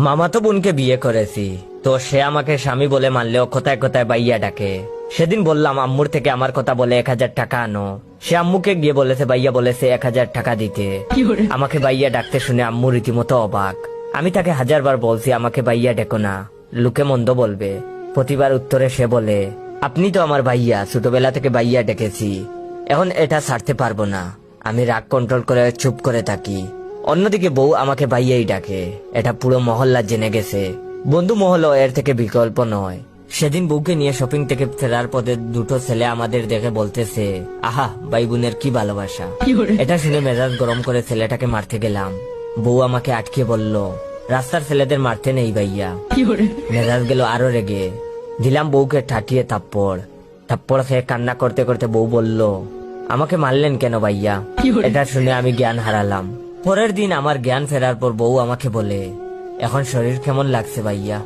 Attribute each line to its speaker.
Speaker 1: মামাতো বোনকে বিয়ে করেছি, তো সে আমাকে স্বামী বলে মানলেও কোথায় কোথায় বাইয়া ডাকে। সেদিন বললাম আম্মুর থেকে আমার কথা বলে 1,000 টাকা আনো। সে আম্মুকে গিয়ে বলেছে বাইয়া বলেছে 1,000 টাকা দিতে। আমাকে বাইয়া ডাকতে শুনে আম্মু রীতিমতো অবাক। আমি তাকে 1000 বার বলছি আমাকে বাইয়া ডেকো না, লোকে মন্দ বলবে। প্রতিবার উত্তরে সে বলে, আপনি তো আমার ভাইয়া, ছোটবেলা থেকে বাইয়া ডেকেছি, এখন এটা ছাড়তে পারবো না। আমি রাগ কন্ট্রোল করে চুপ করে থাকি। অন্যদিকে বউ আমাকে ভাইয়াই ডাকে, এটা পুরো মহল্লা জেনে গেছে। বন্ধু মহলও এর থেকে বিকল্প নয়। সেদিন বউকে নিয়ে শপিং থেকে ফেরার পথে দুটো ছেলে আমাদের দেখে বলতেছে, আহা ভাই বোনের কি ভালোবাসা। এটা শুনে মেজাজ গরম করে ছেলেটাকে মারতে গেলাম। বউ আমাকে আটকে বলল, রাস্তার ছেলেদের মারতে নেই ভাইয়া। মেজাজ গেল আরো রেগে। দিলাম বউকে ঠাটিয়ে থাপ্পড় খেয়ে কান্না করতে করতে বউ বলল, আমাকে মারলেন কেন ভাইয়া? এটা শুনে আমি জ্ঞান হারালাম। পরের দিন আমার জ্ঞান ফেরার পর বউ আমাকে বলে, এখন শরীর কেমন লাগছে ভাইয়া?